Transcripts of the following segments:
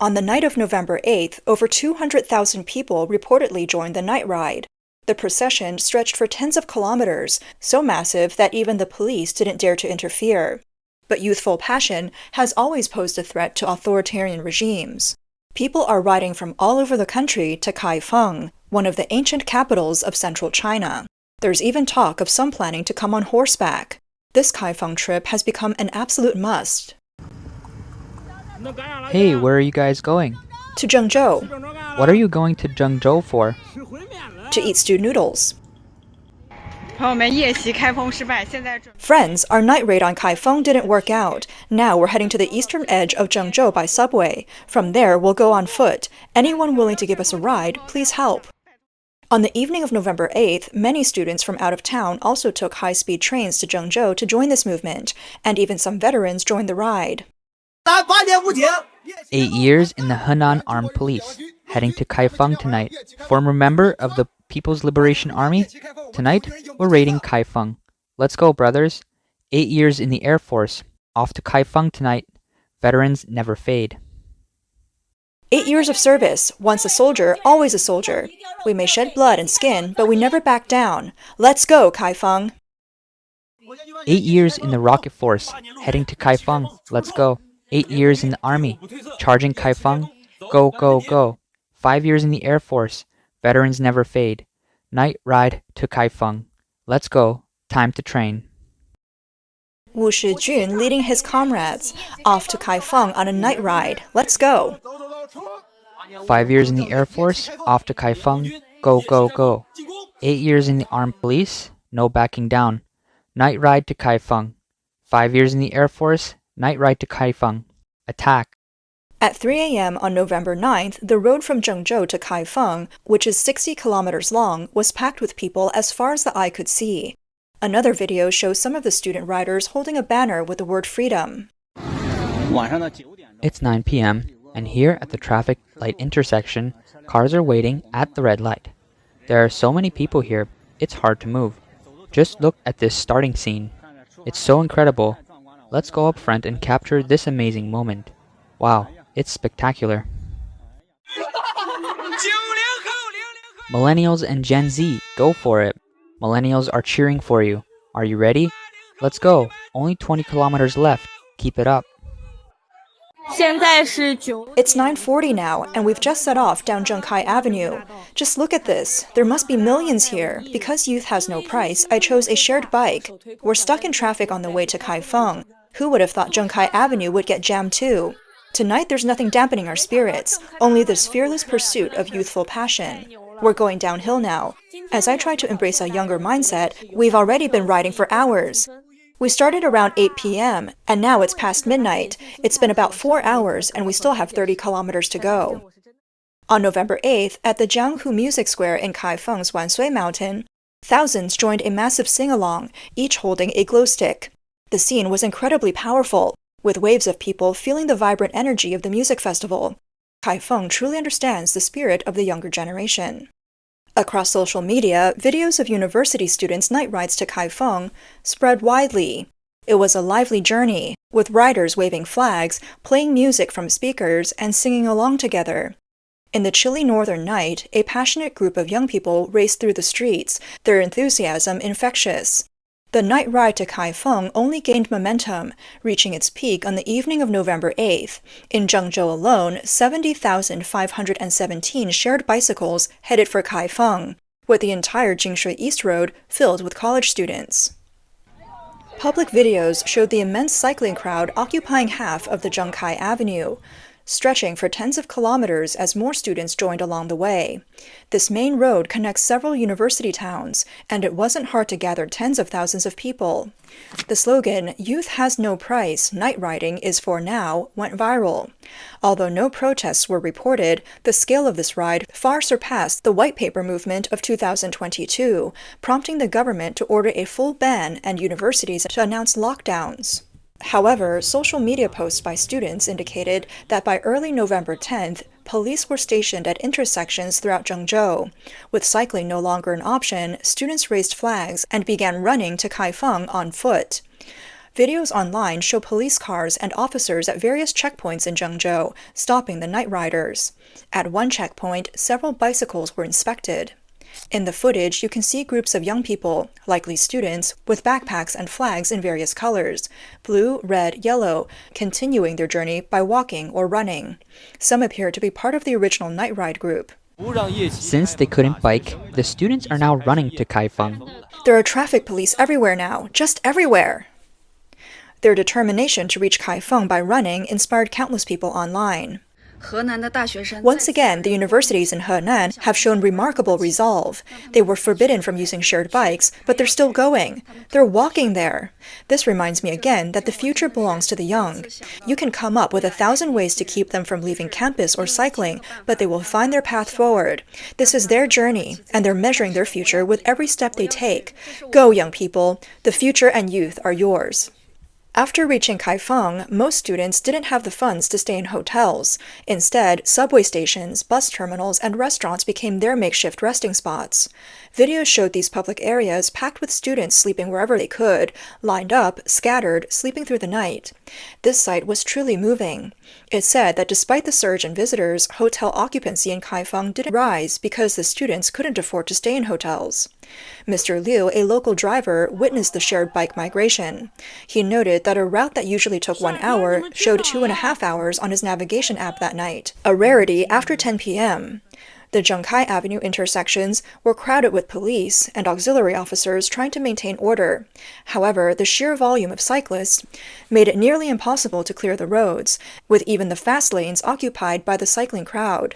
On the night of November 8th, over 200,000 people reportedly joined the night ride. The procession stretched for tens of kilometers, so massive that even the police didn't dare to interfere. But youthful passion has always posed a threat to authoritarian regimes. People are riding from all over the country to Kaifeng, one of the ancient capitals of central China. There's even talk of some planning to come on horseback. This Kaifeng trip has become an absolute must. Hey, where are you guys going? To Zhengzhou. What are you going to Zhengzhou for? To eat stewed noodles. Friends, our night raid on Kaifeng didn't work out. Now we're heading to the eastern edge of Zhengzhou by subway. From there, we'll go on foot. Anyone willing to give us a ride, please help. On the evening of November 8th, many students from out of town also took high-speed trains to Zhengzhou to join this movement, and even some veterans joined the ride. 8 years in the Henan Armed Police, heading to Kaifeng tonight. Former member of the People's Liberation Army? Tonight, we're raiding Kaifeng. Let's go, brothers. 8 years in the Air Force, off to Kaifeng tonight. Veterans never fade. 8 years of service, once a soldier, always a soldier. We may shed blood and skin, but we never back down. Let's go, Kaifeng. 8 years in the Rocket Force, heading to Kaifeng. Let's go. 8 years in the Army, charging Kaifeng. Go, go, go. 5 years in the Air Force, veterans never fade. Night ride to Kaifeng. Let's go. Time to train. Wu Shijun leading his comrades, off to Kaifeng on a night ride. Let's go. 5 years in the Air Force, off to Kaifeng. Go, go, go. 8 years in the Armed Police, no backing down. Night ride to Kaifeng. 5 years in the Air Force, night ride to Kaifeng. Attack. At 3 a.m. on November 9th, the road from Zhengzhou to Kaifeng, which is 60 kilometers long, was packed with people as far as the eye could see. Another video shows some of the student riders holding a banner with the word freedom. It's 9 p.m., and here at the traffic light intersection, cars are waiting at the red light. There are so many people here, it's hard to move. Just look at this starting scene. It's so incredible. Let's go up front and capture this amazing moment. Wow, it's spectacular. Millennials and Gen Z, go for it. Millennials are cheering for you. Are you ready? Let's go. Only 20 kilometers left. Keep it up. It's 9:40 now, and we've just set off down Zhengkai Avenue. Just look at this. There must be millions here. Because youth has no price, I chose a shared bike. We're stuck in traffic on the way to Kaifeng. Who would have thought Zhengkai Avenue would get jammed too? Tonight there's nothing dampening our spirits, only this fearless pursuit of youthful passion. We're going downhill now. As I try to embrace a younger mindset, we've already been riding for hours. We started around 8 p.m., and now it's past midnight. It's been about 4 hours, and we still have 30 kilometers to go. On November 8th, at the Jianghu Music Square in Kaifeng's Wansui Mountain, thousands joined a massive sing-along, each holding a glow stick. The scene was incredibly powerful, with waves of people feeling the vibrant energy of the music festival. Kaifeng truly understands the spirit of the younger generation. Across social media, videos of university students' night rides to Kaifeng spread widely. It was a lively journey, with riders waving flags, playing music from speakers, and singing along together. In the chilly northern night, a passionate group of young people raced through the streets, their enthusiasm infectious. The night ride to Kaifeng only gained momentum, reaching its peak on the evening of November 8th. In Zhengzhou alone, 70,517 shared bicycles headed for Kaifeng, with the entire Jingshui East Road filled with college students. Public videos showed the immense cycling crowd occupying half of the Zhengkai Avenue, stretching for tens of kilometers as more students joined along the way. This main road connects several university towns, and it wasn't hard to gather tens of thousands of people. The slogan, "Youth has no price, night riding is for now," went viral. Although no protests were reported, the scale of this ride far surpassed the White Paper movement of 2022, prompting the government to order a full ban and universities to announce lockdowns. However, social media posts by students indicated that by early November 10th, police were stationed at intersections throughout Zhengzhou. With cycling no longer an option, students raised flags and began running to Kaifeng on foot. Videos online show police cars and officers at various checkpoints in Zhengzhou, stopping the night riders. At one checkpoint, several bicycles were inspected. In the footage, you can see groups of young people, likely students, with backpacks and flags in various colors, blue, red, yellow, continuing their journey by walking or running. Some appear to be part of the original night ride group. Since they couldn't bike, the students are now running to Kaifeng. There are traffic police everywhere now, just everywhere. Their determination to reach Kaifeng by running inspired countless people online. Once again, the universities in Henan have shown remarkable resolve. They were forbidden from using shared bikes, but they're still going. They're walking there. This reminds me again that the future belongs to the young. You can come up with 1,000 ways to keep them from leaving campus or cycling, but they will find their path forward. This is their journey, and they're measuring their future with every step they take. Go, young people. The future and youth are yours. After reaching Kaifeng, most students didn't have the funds to stay in hotels. Instead, subway stations, bus terminals, and restaurants became their makeshift resting spots. Videos showed these public areas packed with students sleeping wherever they could, lined up, scattered, sleeping through the night. This sight was truly moving. It said that despite the surge in visitors, hotel occupancy in Kaifeng didn't rise because the students couldn't afford to stay in hotels. Mr. Liu, a local driver, witnessed the shared bike migration. He noted that a route that usually took 1 hour showed 2.5 hours on his navigation app that night, a rarity after 10 p.m. The Zhengkai Avenue intersections were crowded with police and auxiliary officers trying to maintain order. However, the sheer volume of cyclists made it nearly impossible to clear the roads, with even the fast lanes occupied by the cycling crowd.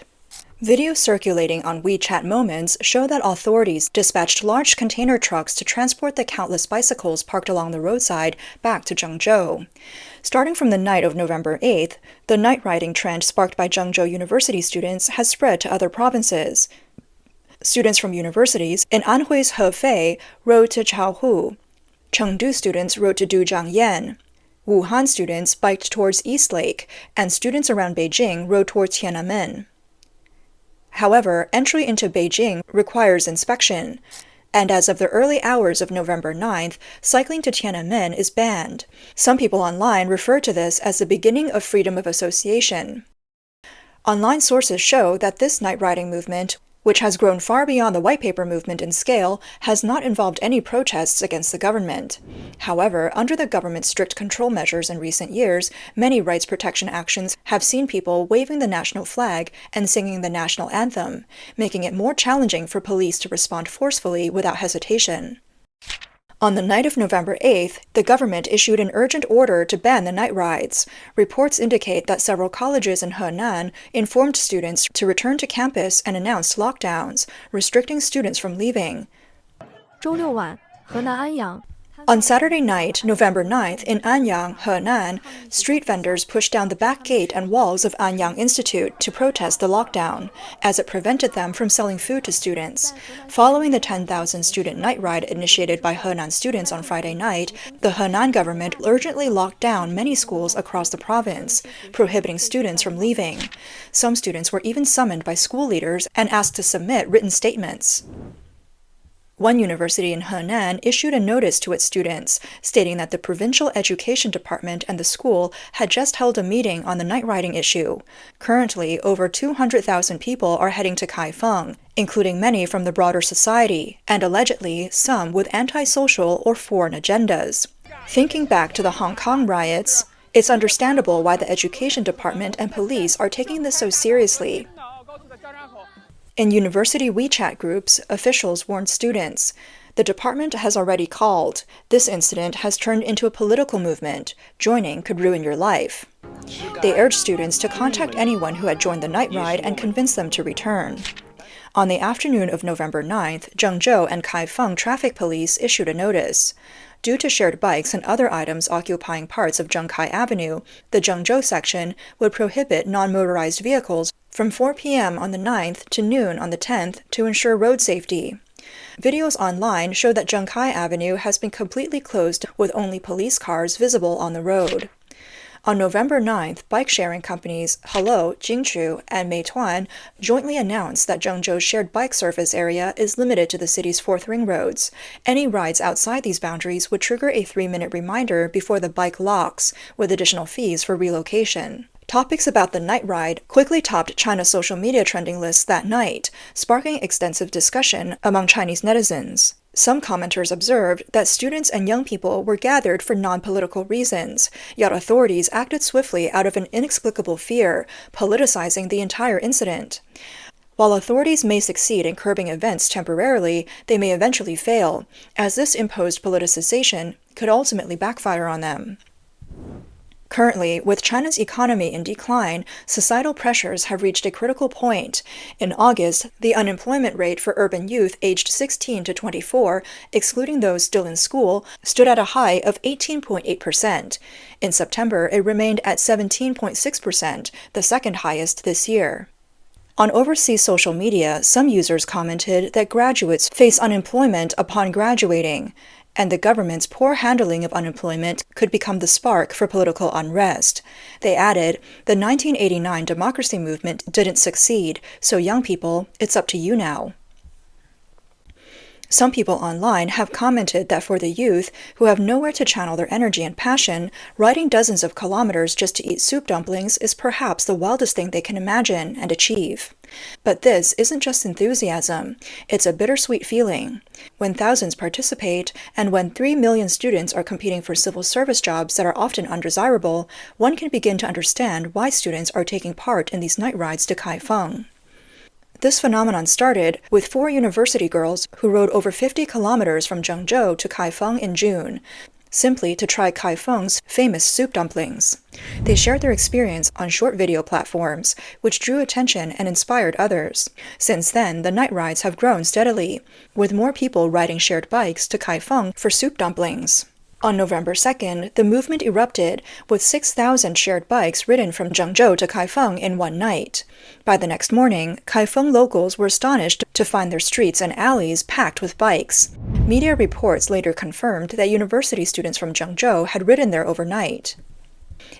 Videos circulating on WeChat Moments show that authorities dispatched large container trucks to transport the countless bicycles parked along the roadside back to Zhengzhou. Starting from the night of November 8th, the night riding trend sparked by Zhengzhou University students has spread to other provinces. Students from universities in Anhui's Hefei rode to Chaohu. Chengdu students rode to Dujiangyan. Wuhan students biked towards East Lake, and students around Beijing rode towards Tiananmen. However, entry into Beijing requires inspection, and as of the early hours of November 9th, cycling to Tiananmen is banned. Some people online refer to this as the beginning of freedom of association. Online sources show that this night riding movement, which has grown far beyond the white paper movement in scale, has not involved any protests against the government. However, under the government's strict control measures in recent years, many rights protection actions have seen people waving the national flag and singing the national anthem, making it more challenging for police to respond forcefully without hesitation. On the night of November 8th, the government issued an urgent order to ban the night rides. Reports indicate that several colleges in Henan informed students to return to campus and announced lockdowns, restricting students from leaving. On Saturday night, November 9th, in Anyang, Henan, street vendors pushed down the back gate and walls of Anyang Institute to protest the lockdown, as it prevented them from selling food to students. Following the 10,000 student night ride initiated by Henan students on Friday night, the Henan government urgently locked down many schools across the province, prohibiting students from leaving. Some students were even summoned by school leaders and asked to submit written statements. One university in Henan issued a notice to its students, stating that the provincial education department and the school had just held a meeting on the night riding issue. Currently, over 200,000 people are heading to Kaifeng, including many from the broader society, and allegedly some with antisocial or foreign agendas. Thinking back to the Hong Kong riots, it's understandable why the education department and police are taking this so seriously. In university WeChat groups, officials warned students. The department has already called. This incident has turned into a political movement. Joining could ruin your life. They urged students to contact anyone who had joined the night ride and convince them to return. On the afternoon of November 9th, Zhengzhou and Kaifeng traffic police issued a notice. Due to shared bikes and other items occupying parts of Zhengkai Avenue, the Zhengzhou section would prohibit non-motorized vehicles from 4 p.m. on the 9th to noon on the 10th to ensure road safety. Videos online show that Zhengkai Avenue has been completely closed with only police cars visible on the road. On November 9th, bike-sharing companies Hello, Jingchu, and Meituan jointly announced that Zhengzhou's shared bike surface area is limited to the city's 4th ring roads. Any rides outside these boundaries would trigger a 3-minute reminder before the bike locks, with additional fees for relocation. Topics about the night ride quickly topped China's social media trending lists that night, sparking extensive discussion among Chinese netizens. Some commenters observed that students and young people were gathered for non-political reasons, yet authorities acted swiftly out of an inexplicable fear, politicizing the entire incident. While authorities may succeed in curbing events temporarily, they may eventually fail, as this imposed politicization could ultimately backfire on them. Currently, with China's economy in decline, societal pressures have reached a critical point. In August, the unemployment rate for urban youth aged 16 to 24, excluding those still in school, stood at a high of 18.8%. In September, it remained at 17.6%, the second highest this year. On overseas social media, some users commented that graduates face unemployment upon graduating, and the government's poor handling of unemployment could become the spark for political unrest. They added, "The 1989 democracy movement didn't succeed, so young people, it's up to you now." Some people online have commented that for the youth, who have nowhere to channel their energy and passion, riding dozens of kilometers just to eat soup dumplings is perhaps the wildest thing they can imagine and achieve. But this isn't just enthusiasm, it's a bittersweet feeling. When thousands participate, and when 3 million students are competing for civil service jobs that are often undesirable, one can begin to understand why students are taking part in these night rides to Kaifeng. This phenomenon started with 4 university girls who rode over 50 kilometers from Zhengzhou to Kaifeng in June, simply to try Kaifeng's famous soup dumplings. They shared their experience on short video platforms, which drew attention and inspired others. Since then, the night rides have grown steadily, with more people riding shared bikes to Kaifeng for soup dumplings. On November 2nd, the movement erupted, with 6,000 shared bikes ridden from Zhengzhou to Kaifeng in one night. By the next morning, Kaifeng locals were astonished to find their streets and alleys packed with bikes. Media reports later confirmed that university students from Zhengzhou had ridden there overnight.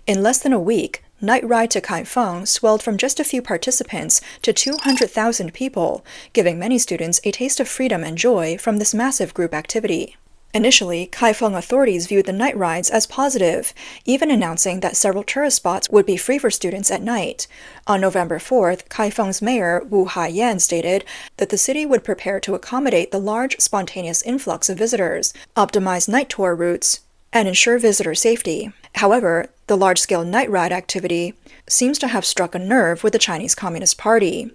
In less than a week, Night Ride to Kaifeng swelled from just a few participants to 200,000 people, giving many students a taste of freedom and joy from this massive group activity. Initially, Kaifeng authorities viewed the night rides as positive, even announcing that several tourist spots would be free for students at night. On November 4th, Kaifeng's mayor Wu Haiyan stated that the city would prepare to accommodate the large, spontaneous influx of visitors, optimize night tour routes, and ensure visitor safety. However, the large-scale night ride activity seems to have struck a nerve with the Chinese Communist Party.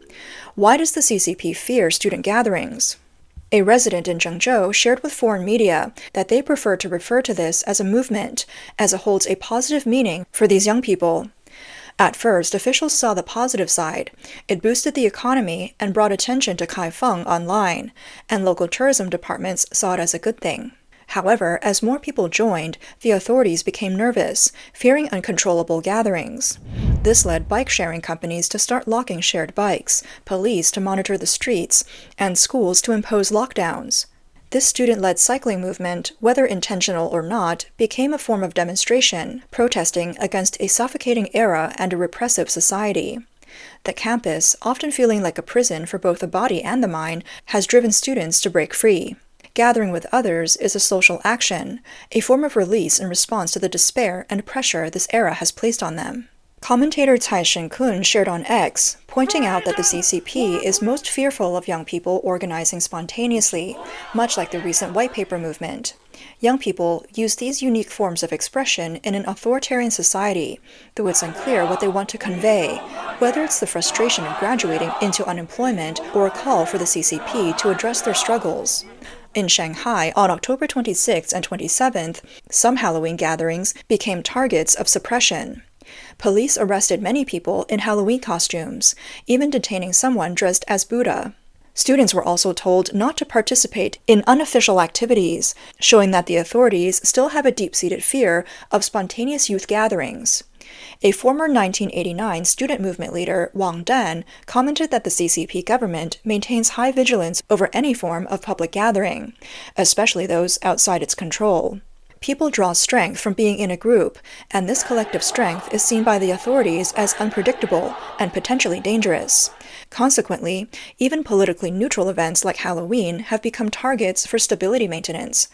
Why does the CCP fear student gatherings? A resident in Zhengzhou shared with foreign media that they prefer to refer to this as a movement, as it holds a positive meaning for these young people. At first, officials saw the positive side. It boosted the economy and brought attention to Kaifeng online, and local tourism departments saw it as a good thing. However, as more people joined, the authorities became nervous, fearing uncontrollable gatherings. This led bike-sharing companies to start locking shared bikes, police to monitor the streets, and schools to impose lockdowns. This student-led cycling movement, whether intentional or not, became a form of demonstration, protesting against a suffocating era and a repressive society. The campus, often feeling like a prison for both the body and the mind, has driven students to break free. Gathering with others is a social action, a form of release in response to the despair and pressure this era has placed on them. Commentator Cai Shinkun shared on X, pointing out that the CCP is most fearful of young people organizing spontaneously, much like the recent white paper movement. Young people use these unique forms of expression in an authoritarian society, though it's unclear what they want to convey, whether it's the frustration of graduating into unemployment or a call for the CCP to address their struggles. In Shanghai, on October 26th and 27th, some Halloween gatherings became targets of suppression. Police arrested many people in Halloween costumes, even detaining someone dressed as Buddha. Students were also told not to participate in unofficial activities, showing that the authorities still have a deep-seated fear of spontaneous youth gatherings. A former 1989 student movement leader, Wang Dan, commented that the CCP government maintains high vigilance over any form of public gathering, especially those outside its control. People draw strength from being in a group, and this collective strength is seen by the authorities as unpredictable and potentially dangerous. Consequently, even politically neutral events like Halloween have become targets for stability maintenance,